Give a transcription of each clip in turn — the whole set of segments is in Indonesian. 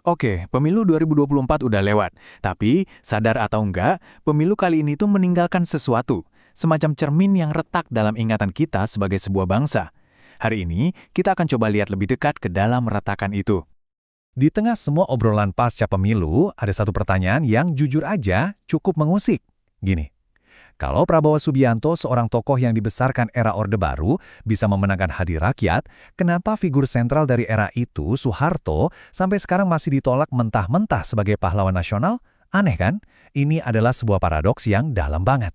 Oke, pemilu 2024 udah lewat. Tapi, sadar atau enggak, pemilu kali ini tuh meninggalkan sesuatu. Semacam cermin yang retak dalam ingatan kita sebagai sebuah bangsa. Hari ini, kita akan coba lihat lebih dekat ke dalam retakan itu. Di tengah semua obrolan pasca pemilu, ada satu pertanyaan yang jujur aja cukup mengusik. Gini, kalau Prabowo Subianto, seorang tokoh yang dibesarkan era Orde Baru, bisa memenangkan hati rakyat, kenapa figur sentral dari era itu, Soeharto, sampai sekarang masih ditolak mentah-mentah sebagai pahlawan nasional? Aneh kan? Ini adalah sebuah paradoks yang dalam banget.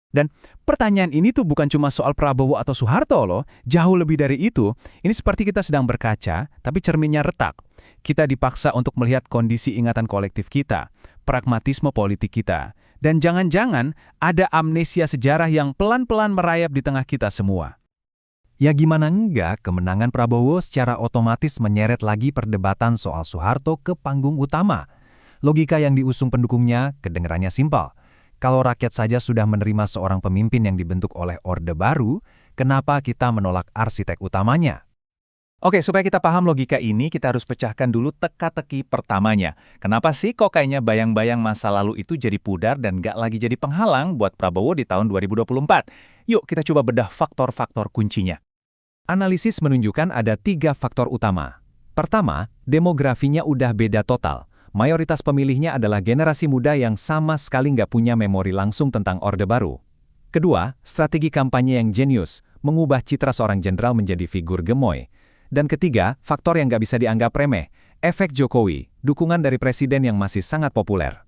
Dan pertanyaan ini tuh bukan cuma soal Prabowo atau Soeharto loh, jauh lebih dari itu. Ini seperti kita sedang berkaca, tapi cerminnya retak. Kita dipaksa untuk melihat kondisi ingatan kolektif kita, pragmatisme politik kita, dan jangan-jangan ada amnesia sejarah yang pelan-pelan merayap di tengah kita semua. Ya gimana enggak, kemenangan Prabowo secara otomatis menyeret lagi perdebatan soal Soeharto ke panggung utama. Logika yang diusung pendukungnya kedengarannya simpel. Kalau rakyat saja sudah menerima seorang pemimpin yang dibentuk oleh Orde Baru, kenapa kita menolak arsitek utamanya? Oke, supaya kita paham logika ini, kita harus pecahkan dulu teka-teki pertamanya. Kenapa sih kok kayaknya bayang-bayang masa lalu itu jadi pudar dan nggak lagi jadi penghalang buat Prabowo di tahun 2024? Yuk kita coba bedah faktor-faktor kuncinya. Analisis menunjukkan ada 3 faktor utama. Pertama, demografinya udah beda total. Mayoritas pemilihnya adalah generasi muda yang sama sekali nggak punya memori langsung tentang Orde Baru. Kedua, strategi kampanye yang jenius, mengubah citra seorang jenderal menjadi figur gemoy. Dan ketiga, faktor yang nggak bisa dianggap remeh, efek Jokowi, dukungan dari presiden yang masih sangat populer.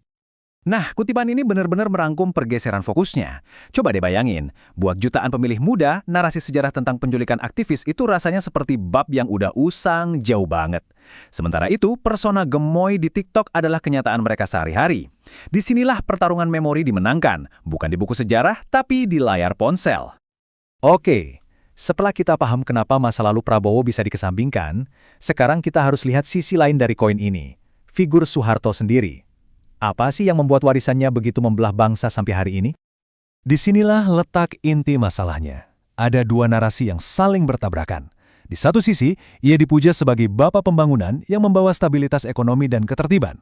Nah, kutipan ini benar-benar merangkum pergeseran fokusnya. Coba deh bayangin, buat jutaan pemilih muda, narasi sejarah tentang penculikan aktivis itu rasanya seperti bab yang udah usang jauh banget. Sementara itu, persona gemoy di TikTok adalah kenyataan mereka sehari-hari. Disinilah pertarungan memori dimenangkan, bukan di buku sejarah, tapi di layar ponsel. Oke, setelah kita paham kenapa masa lalu Prabowo bisa dikesampingkan, sekarang kita harus lihat sisi lain dari koin ini, figur Soeharto sendiri. Apa sih yang membuat warisannya begitu membelah bangsa sampai hari ini? Disinilah letak inti masalahnya. Ada 2 narasi yang saling bertabrakan. Di satu sisi, ia dipuja sebagai bapak pembangunan yang membawa stabilitas ekonomi dan ketertiban.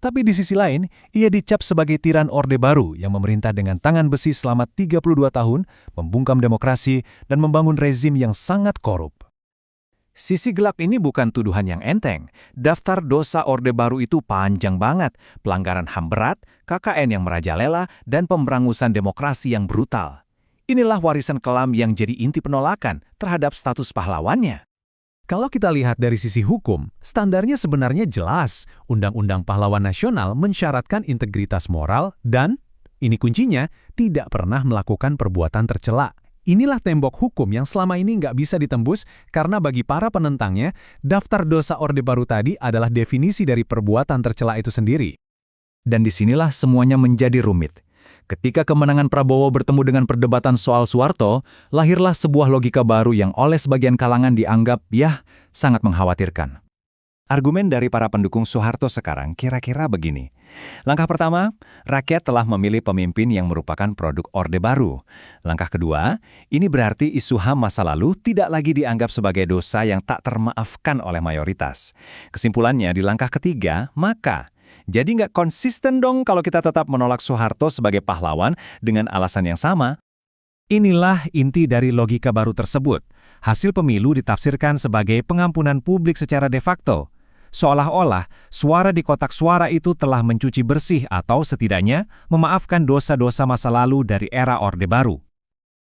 Tapi di sisi lain, ia dicap sebagai tiran Orde Baru yang memerintah dengan tangan besi selama 32 tahun, membungkam demokrasi, dan membangun rezim yang sangat korup. Sisi gelap ini bukan tuduhan yang enteng. Daftar dosa Orde Baru itu panjang banget. Pelanggaran HAM berat, KKN yang merajalela, dan pemberangusan demokrasi yang brutal. Inilah warisan kelam yang jadi inti penolakan terhadap status pahlawannya. Kalau kita lihat dari sisi hukum, standarnya sebenarnya jelas. Undang-Undang Pahlawan Nasional mensyaratkan integritas moral dan, ini kuncinya, tidak pernah melakukan perbuatan tercela. Inilah tembok hukum yang selama ini nggak bisa ditembus karena bagi para penentangnya, daftar dosa Orde Baru tadi adalah definisi dari perbuatan tercela itu sendiri. Dan disinilah semuanya menjadi rumit. Ketika kemenangan Prabowo bertemu dengan perdebatan soal Soeharto, lahirlah sebuah logika baru yang oleh sebagian kalangan dianggap, sangat mengkhawatirkan. Argumen dari para pendukung Soeharto sekarang kira-kira begini. Langkah pertama, rakyat telah memilih pemimpin yang merupakan produk Orde Baru. Langkah kedua, ini berarti isu HAM masa lalu tidak lagi dianggap sebagai dosa yang tak termaafkan oleh mayoritas. Kesimpulannya di langkah ketiga, maka jadi nggak konsisten dong kalau kita tetap menolak Soeharto sebagai pahlawan dengan alasan yang sama. Inilah inti dari logika baru tersebut. Hasil pemilu ditafsirkan sebagai pengampunan publik secara de facto. Seolah-olah suara di kotak suara itu telah mencuci bersih atau setidaknya memaafkan dosa-dosa masa lalu dari era Orde Baru.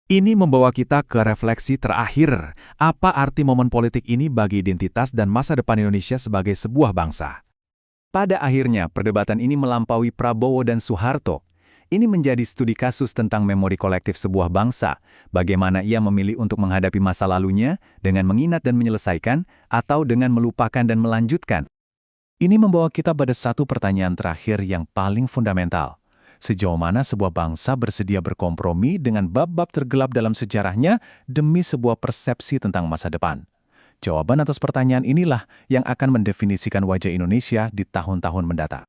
Ini membawa kita ke refleksi terakhir. Apa arti momen politik ini bagi identitas dan masa depan Indonesia sebagai sebuah bangsa? Pada akhirnya, perdebatan ini melampaui Prabowo dan Soeharto. Ini menjadi studi kasus tentang memori kolektif sebuah bangsa, bagaimana ia memilih untuk menghadapi masa lalunya dengan mengingat dan menyelesaikan, atau dengan melupakan dan melanjutkan. Ini membawa kita pada satu pertanyaan terakhir yang paling fundamental. Sejauh mana sebuah bangsa bersedia berkompromi dengan bab-bab tergelap dalam sejarahnya demi sebuah persepsi tentang masa depan? Jawaban atas pertanyaan inilah yang akan mendefinisikan wajah Indonesia di tahun-tahun mendatang.